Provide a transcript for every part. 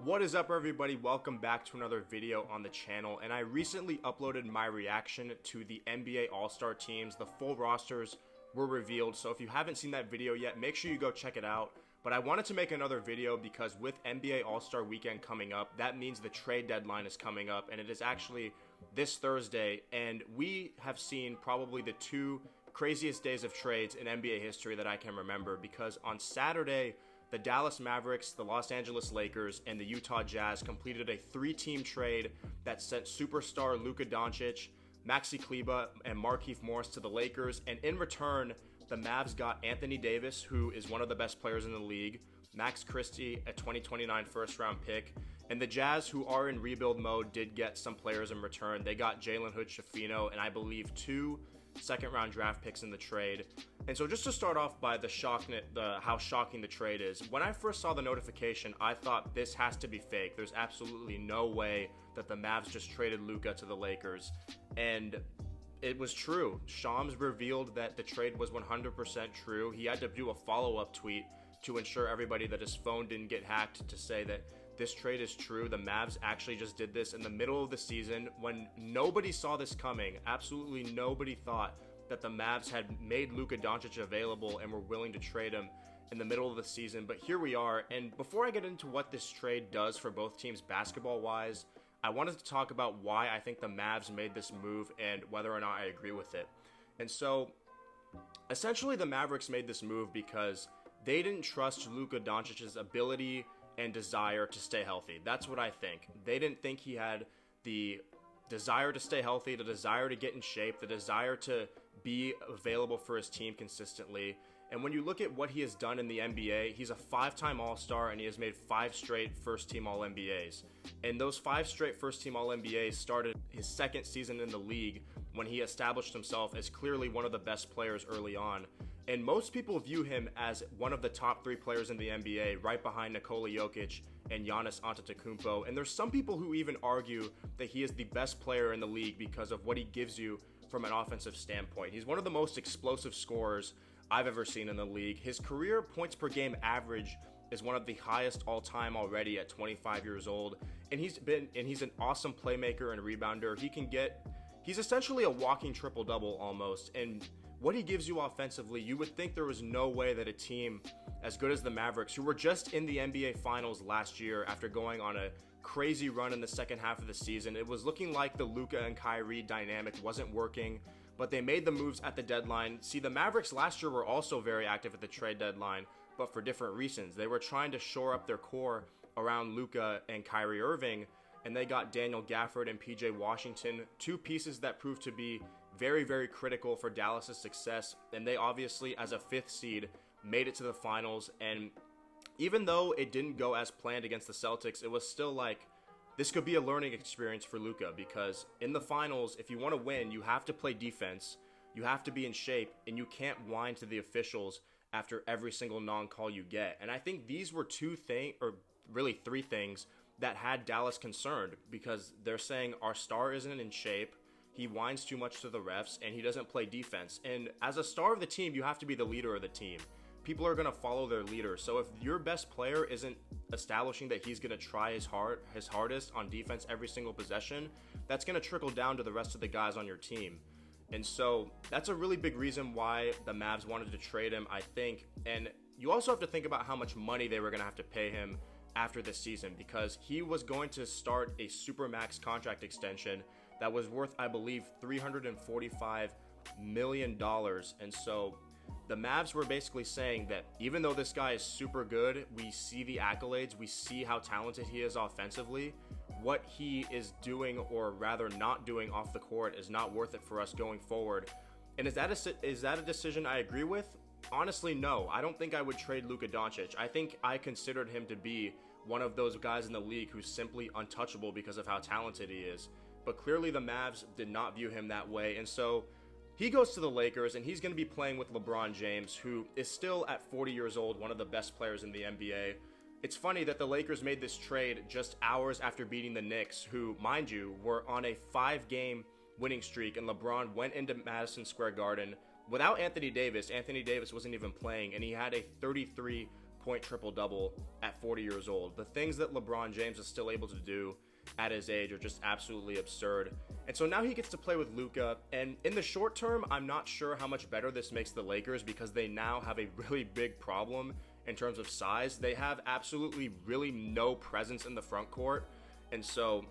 What is up, everybody? Welcome back to another video on the channel, and I recently uploaded my reaction to the NBA All-Star teams. The full rosters were revealed, so if you haven't seen that video yet, make sure you go check it out. But I wanted to make another video because with NBA All-Star Weekend coming up, that means the trade deadline is coming up, and it is actually this Thursday, and we have seen probably the two craziest days of trades in NBA history that I can remember, because on Saturday, the Dallas Mavericks, the Los Angeles Lakers, and the Utah Jazz completed a three-team trade that sent superstar Luka Dončić, Maxi Kleber, and Markieff Morris to the Lakers, and in return, the Mavs got Anthony Davis, who is one of the best players in the league, Max Christie, a 2029 first-round pick, and the Jazz, who are in rebuild mode, did get some players in return. They got Jalen Hood-Schifino, and I believe 2 second-round draft picks in the trade. And so just to start off by how shocking the trade is, when I first saw the notification, I thought this has to be fake. There's absolutely no way that the Mavs just traded Luka to the Lakers. And it was true. Shams revealed that the trade was 100% true. He had to do a follow-up tweet to ensure everybody that his phone didn't get hacked to say that this trade is true. The Mavs actually just did this in the middle of the season when nobody saw this coming. Absolutely nobody thought that the Mavs had made Luka Dončić available and were willing to trade him in the middle of the season. But here we are. And before I get into what this trade does for both teams basketball-wise, I wanted to talk about why I think the Mavs made this move and whether or not I agree with it. And so, essentially, the Mavericks made this move because they didn't trust Luka Dončić's ability and desire to stay healthy. That's what I think. They didn't think he had the desire to stay healthy, the desire to get in shape, the desire to be available for his team consistently. And when you look at what he has done in the NBA, he's a 5-time All-Star and he has made 5 straight first-team All-NBAs. And those 5 straight first-team All-NBAs started his second season in the league when he established himself as clearly one of the best players early on. And most people view him as one of the top 3 players in the NBA, right behind Nikola Jokic and Giannis Antetokounmpo. And there's some people who even argue that he is the best player in the league because of what he gives you from an offensive standpoint. He's one of the most explosive scorers I've ever seen in the league. His career points per game average is one of the highest all time already at 25 years old. And he's an awesome playmaker and rebounder. He's essentially a walking triple-double almost. And what he gives you offensively, you would think there was no way that a team as good as the Mavericks, who were just in the NBA Finals last year after going on a crazy run in the second half of the season, it was looking like the Luka and Kyrie dynamic wasn't working, but they made the moves at the deadline. See, the Mavericks last year were also very active at the trade deadline, but for different reasons. They were trying to shore up their core around Luka and Kyrie Irving, and they got Daniel Gafford and PJ Washington, 2 pieces that proved to be very, very critical for Dallas' success. And they obviously, as a 5th seed, made it to the finals. And even though it didn't go as planned against the Celtics, it was still like, this could be a learning experience for Luka, because in the finals, if you want to win, you have to play defense, you have to be in shape, and you can't whine to the officials after every single non-call you get. And I think these were 3 things that had Dallas concerned, because they're saying our star isn't in shape, he whines too much to the refs, and he doesn't play defense. And as a star of the team, you have to be the leader of the team. People are going to follow their leader. So if your best player isn't establishing that he's going to try his hardest on defense every single possession, that's going to trickle down to the rest of the guys on your team. And so that's a really big reason why the Mavs wanted to trade him, I think. And you also have to think about how much money they were going to have to pay him after this season, because he was going to start a supermax contract extension that was worth, I believe, $345 million. And so the Mavs were basically saying that even though this guy is super good, we see the accolades, we see how talented he is offensively, what he is doing, or rather not doing off the court, is not worth it for us going forward. And is that a decision I agree with? Honestly, no. I don't think I would trade Luka Dončić. I think I considered him to be one of those guys in the league who's simply untouchable because of how talented he is. But clearly the Mavs did not view him that way, and so he goes to the Lakers, and he's going to be playing with LeBron James, who is still at 40 years old, one of the best players in the NBA. It's funny that the Lakers made this trade just hours after beating the Knicks, who, mind you, were on a 5-game winning streak, and LeBron went into Madison Square Garden without Anthony Davis. Anthony Davis wasn't even playing, and he had a 33 30-point triple-double at 40 years old. The things that LeBron James is still able to do at his age are just absolutely absurd. And so now he gets to play with Luka, and in the short term, I'm not sure how much better this makes the Lakers because they now have a really big problem in terms of size. They have absolutely really no presence in the front court, and so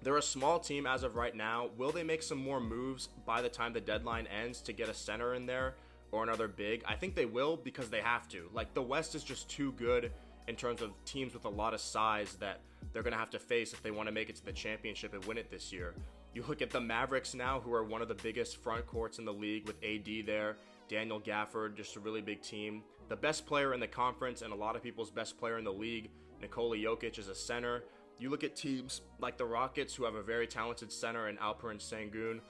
they're a small team as of right now. Will they make some more moves by the time the deadline ends to get a center in there or another big? I think they will because they have to. Like, the West is just too good in terms of teams with a lot of size that they're going to have to face if they want to make it to the championship and win it this year. You look at the Mavericks now, who are one of the biggest front courts in the league with AD there, Daniel Gafford, just a really big team. The best player in the conference and a lot of people's best player in the league, Nikola Jokic, is a center. You look at teams like the Rockets, who have a very talented center in Alperen Sengun.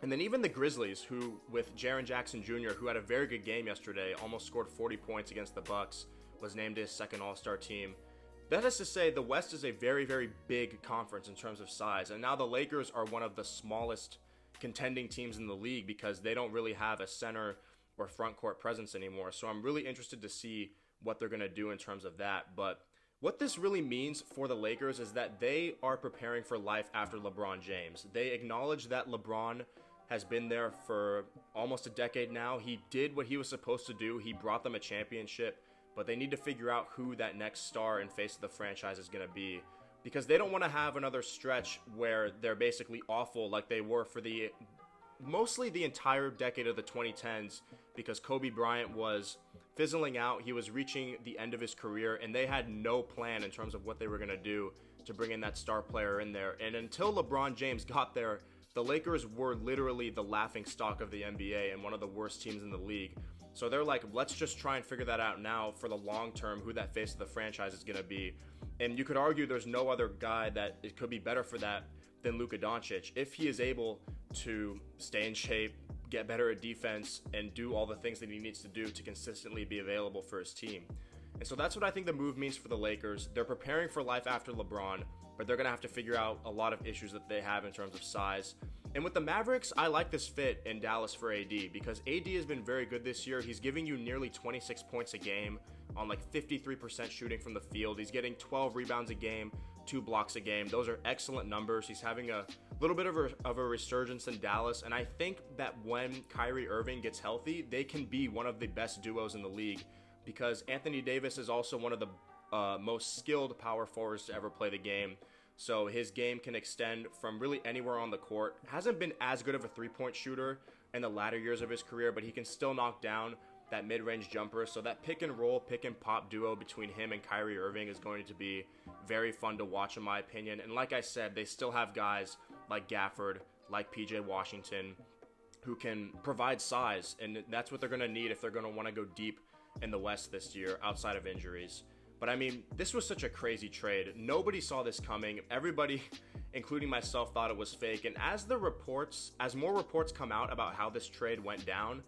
And then even the Grizzlies, who, with Jaren Jackson Jr., who had a very good game yesterday, almost scored 40 points against the Bucks, was named his second All-Star team. That is to say, the West is a very, very big conference in terms of size. And now the Lakers are one of the smallest contending teams in the league because they don't really have a center or front court presence anymore. So I'm really interested to see what they're going to do in terms of that. But what this really means for the Lakers is that they are preparing for life after LeBron James. They acknowledge that LeBron has been there for almost a decade now. He did what he was supposed to do. He brought them a championship. But they need to figure out who that next star and face of the franchise is going to be, because they don't want to have another stretch where they're basically awful like they were for mostly the entire decade of the 2010s, because Kobe Bryant was fizzling out. He was reaching the end of his career, and they had no plan in terms of what they were going to do to bring in that star player in there. And until LeBron James got there, the Lakers were literally the laughing stock of the NBA and one of the worst teams in the league. So they're like, let's just try and figure that out now for the long term, who that face of the franchise is going to be. And you could argue there's no other guy that it could be better for that than Luka Dončić. If he is able to stay in shape, get better at defense, and do all the things that he needs to do to consistently be available for his team. And so that's what I think the move means for the Lakers. They're preparing for life after LeBron, but they're going to have to figure out a lot of issues that they have in terms of size. And with the Mavericks, I like this fit in Dallas for AD because AD has been very good this year. He's giving you nearly 26 points a game on like 53% shooting from the field. He's getting 12 rebounds a game, 2 blocks a game. Those are excellent numbers. He's having a little bit of a resurgence in Dallas. And I think that when Kyrie Irving gets healthy, they can be one of the best duos in the league because Anthony Davis is also one of the most skilled power forwards to ever play the game. So his game can extend from really anywhere on the court. Hasn't been as good of a three-point shooter in the latter years of his career, but he can still knock down that mid-range jumper. So that pick and roll, pick and pop duo between him and Kyrie Irving is going to be very fun to watch in my opinion. And like I said, they still have guys like Gafford, like PJ Washington, who can provide size. And that's what they're going to need if they're going to want to go deep in the West this year outside of injuries. But I mean, this was such a crazy trade. Nobody saw this coming. Everybody, including myself, thought it was fake. And as more reports come out about how this trade went down,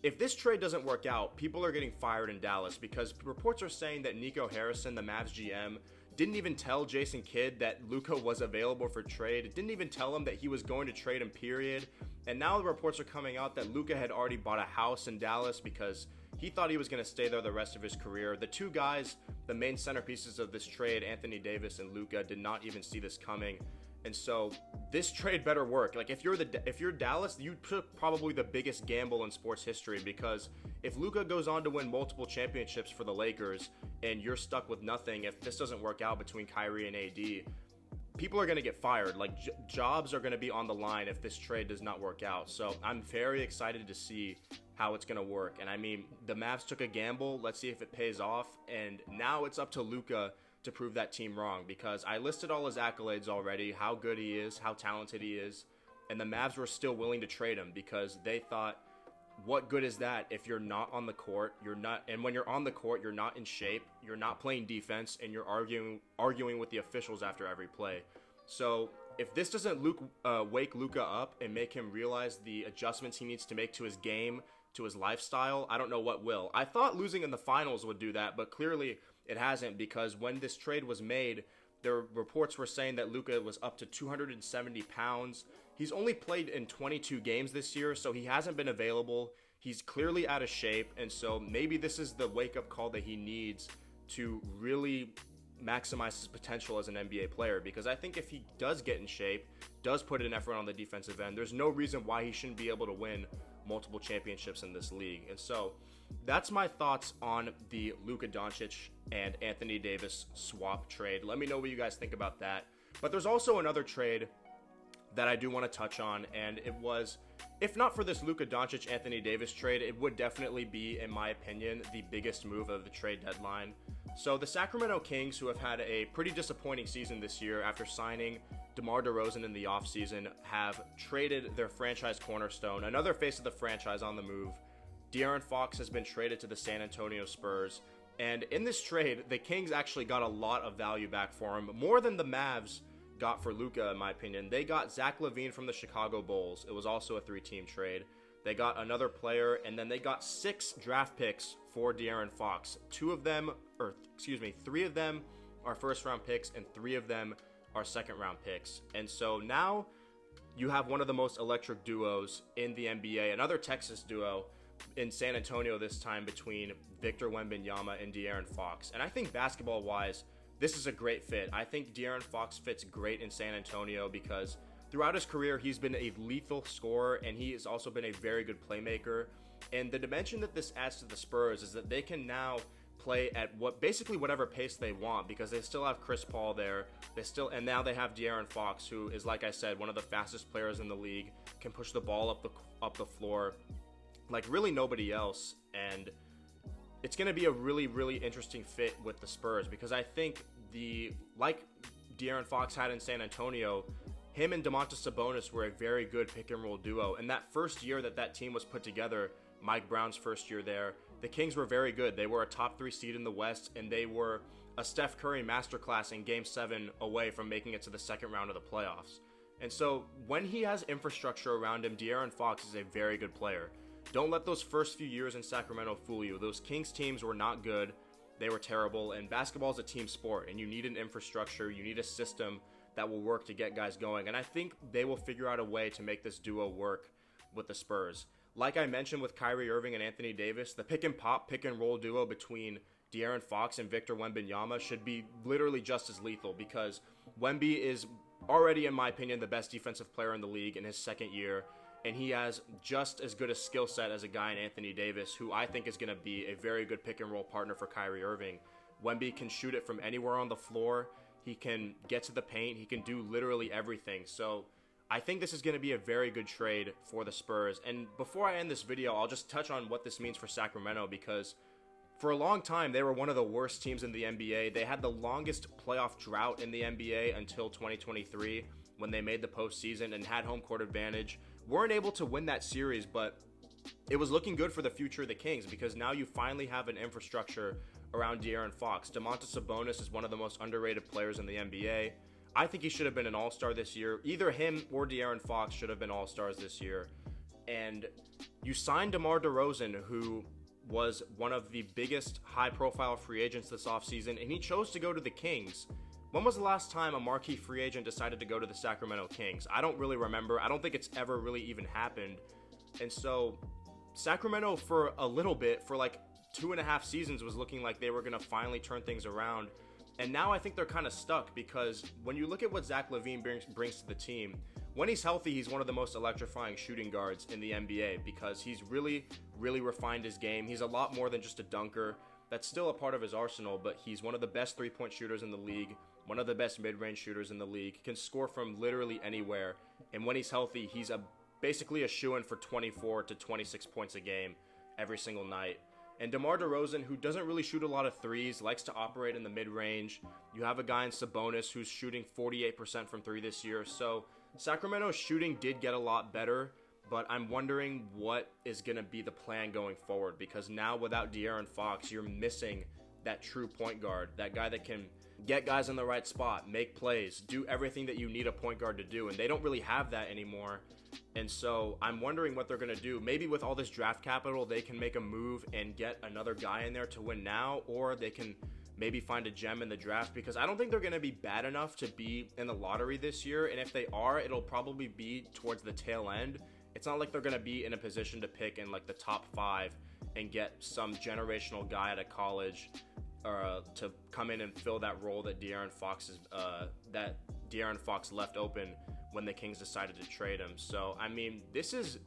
if this trade doesn't work out, people are getting fired in Dallas because reports are saying that Nico Harrison, the Mavs GM, didn't even tell Jason Kidd that Luka was available for trade. Didn't even tell him that he was going to trade him, period. And now the reports are coming out that Luka had already bought a house in Dallas because he thought he was going to stay there the rest of his career. The two guys, the main centerpieces of this trade, Anthony Davis and Luka, did not even see this coming. And so this trade better work. Like if you're Dallas, you took probably the biggest gamble in sports history because if Luka goes on to win multiple championships for the Lakers and you're stuck with nothing, if this doesn't work out between Kyrie and AD, people are going to get fired. Like jobs are going to be on the line if this trade does not work out. So I'm very excited to see how it's going to work. And I mean, the Mavs took a gamble. Let's see if it pays off. And now it's up to Luka to prove that team wrong because I listed all his accolades already, how good he is, how talented he is. And the Mavs were still willing to trade him because they thought, what good is that if you're not on the court, and when you're on the court, you're not in shape, you're not playing defense, and you're arguing with the officials after every play. So if this doesn't wake Luka up and make him realize the adjustments he needs to make to his game, to his lifestyle, I don't know what will. I thought losing in the finals would do that, but clearly it hasn't because when this trade was made, their reports were saying that Luka was up to 270 pounds. He's only played in 22 games this year, so he hasn't been available. He's clearly out of shape, and so maybe this is the wake-up call that he needs to really maximize his potential as an NBA player, because I think if he does get in shape, does put in effort on the defensive end, there's no reason why he shouldn't be able to win multiple championships in this league. And so that's my thoughts on the Luka Dončić and Anthony Davis swap trade. Let me know what you guys think about that. But there's also another trade that I do want to touch on, and it was, if not for this Luka Dončić Anthony Davis trade, it would definitely be, in my opinion, the biggest move of the trade deadline. So the Sacramento Kings, who have had a pretty disappointing season this year after signing DeMar DeRozan in the offseason, have traded their franchise cornerstone, another face of the franchise, on the move. De'Aaron Fox has been traded to the San Antonio Spurs, and in this trade, the Kings actually got a lot of value back for him, more than the Mavs got for Luka, in my opinion. They got Zach LaVine from the Chicago Bulls. It was also a 3-team trade. They got another player, and then they got 6 draft picks for De'Aaron Fox. 3 of them are first-round picks, and 3 of them are second-round picks. And so now you have one of the most electric duos in the NBA, another Texas duo in San Antonio this time, between Victor Wembanyama and De'Aaron Fox. And I think basketball-wise, this is a great fit. I think De'Aaron Fox fits great in San Antonio because throughout his career, he's been a lethal scorer, and he has also been a very good playmaker. And the dimension that this adds to the Spurs is that they can now play at basically whatever pace they want, because they still have Chris Paul there. And now they have De'Aaron Fox, who is, like I said, one of the fastest players in the league, can push the ball up the floor like really nobody else. And it's going to be a really, really interesting fit with the Spurs, because I think like De'Aaron Fox had in San Antonio, him and Domantas Sabonis were a very good pick-and-roll duo. And that first year that team was put together, Mike Brown's first year there, the Kings were very good. They were a top 3 seed in the West, and they were a Steph Curry masterclass in Game 7 away from making it to the second round of the playoffs. And so when he has infrastructure around him, De'Aaron Fox is a very good player. Don't let those first few years in Sacramento fool you. Those Kings teams were not good. They were terrible, and basketball is a team sport, and you need an infrastructure, you need a system that will work to get guys going. And I think they will figure out a way to make this duo work with the Spurs. Like I mentioned with Kyrie Irving and Anthony Davis, the pick-and-pop, pick-and-roll duo between De'Aaron Fox and Victor Wembanyama should be literally just as lethal, because Wemby is already, in my opinion, the best defensive player in the league in his second year, and he has just as good a skill set as a guy in Anthony Davis, who I think is going to be a very good pick-and-roll partner for Kyrie Irving. Wemby can shoot it from anywhere on the floor. He can get to the paint. He can do literally everything. So I think this is going to be a very good trade for the Spurs. And before I end this video, I'll just touch on what this means for Sacramento, because for a long time, they were one of the worst teams in the NBA. They had the longest playoff drought in the NBA until 2023, when they made the postseason and had home court advantage. Weren't able to win that series, but it was looking good for the future of the Kings, because now you finally have an infrastructure around De'Aaron Fox. Domantas Sabonis is one of the most underrated players in the NBA. I think he should have been an all-star this year. Either him or De'Aaron Fox should have been all-stars this year. And you signed DeMar DeRozan, who was one of the biggest high-profile free agents this offseason, and he chose to go to the Kings. When was the last time a marquee free agent decided to go to the Sacramento Kings? I don't really remember. I don't think it's ever really even happened. And so Sacramento, for a little bit, for like 2.5 seasons, was looking like they were going to finally turn things around. And now I think they're kind of stuck, because when you look at what Zach LaVine brings to the team, when he's healthy, he's one of the most electrifying shooting guards in the NBA, because he's really, really refined his game. He's a lot more than just a dunker. That's still a part of his arsenal, but he's one of the best three-point shooters in the league, one of the best mid-range shooters in the league, can score from literally anywhere. And when he's healthy, he's basically a shoo-in for 24 to 26 points a game every single night. And DeMar DeRozan, who doesn't really shoot a lot of threes, likes to operate in the mid-range. You have a guy in Sabonis who's shooting 48% from 3 this year. So Sacramento's shooting did get a lot better, but I'm wondering what is going to be the plan going forward, because now without De'Aaron Fox, you're missing that true point guard, that guy that can get guys in the right spot, make plays, do everything that you need a point guard to do, and they don't really have that anymore. And so I'm wondering what they're going to do. Maybe with all this draft capital, they can make a move and get another guy in there to win now, or they can maybe find a gem in the draft, because I don't think they're going to be bad enough to be in the lottery this year. And if they are, it'll probably be towards the tail end, it's not like they're going to be in a position to pick in like the top 5 and get some generational guy out of college to come in and fill that role that De'Aaron Fox left open when the Kings decided to trade him. So I mean, this is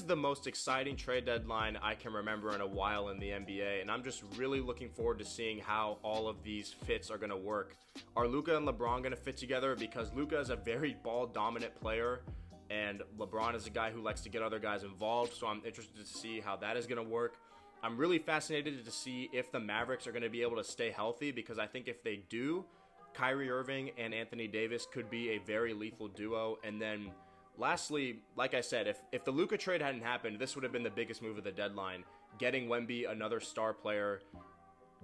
the most exciting trade deadline I can remember in a while in the NBA, and I'm just really looking forward to seeing how all of these fits are going to work. Are Luka and LeBron going to fit together? Because Luka is a very ball-dominant player, and LeBron is a guy who likes to get other guys involved, so I'm interested to see how that is going to work. I'm really fascinated to see if the Mavericks are going to be able to stay healthy, because I think if they do, Kyrie Irving and Anthony Davis could be a very lethal duo. And then lastly, like I said, if the Luka trade hadn't happened, this would have been the biggest move of the deadline. Getting Wemby, another star player.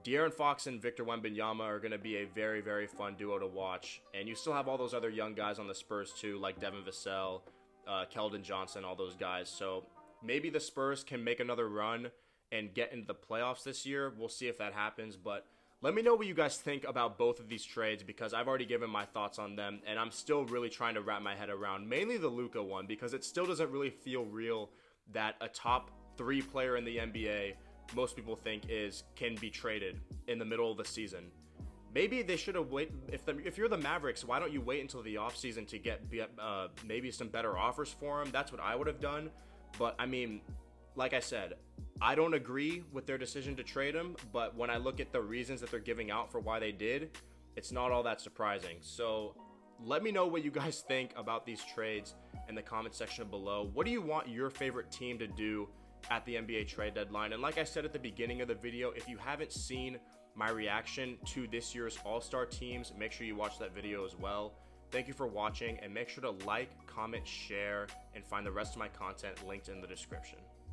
De'Aaron Fox and Victor Wembanyama are going to be a very, very fun duo to watch. And you still have all those other young guys on the Spurs too, like Devin Vassell, Keldon Johnson, all those guys. So maybe the Spurs can make another run and get into the playoffs this year. We'll see if that happens, but let me know what you guys think about both of these trades, because I've already given my thoughts on them, and I'm still really trying to wrap my head around mainly the Luka one, because it still doesn't really feel real that a top 3 player in the NBA, most people think can be traded in the middle of the season. Maybe they should have waited. If you're the Mavericks, why don't you wait until the offseason to get maybe some better offers for him? That's what I would have done. But I mean, like I said, I don't agree with their decision to trade him, but when I look at the reasons that they're giving out for why they did, it's not all that surprising. So let me know what you guys think about these trades in the comment section below. What do you want your favorite team to do at the NBA trade deadline? And like I said at the beginning of the video, if you haven't seen my reaction to this year's All-Star teams, make sure you watch that video as well. Thank you for watching, and make sure to like, comment, share, and find the rest of my content linked in the description.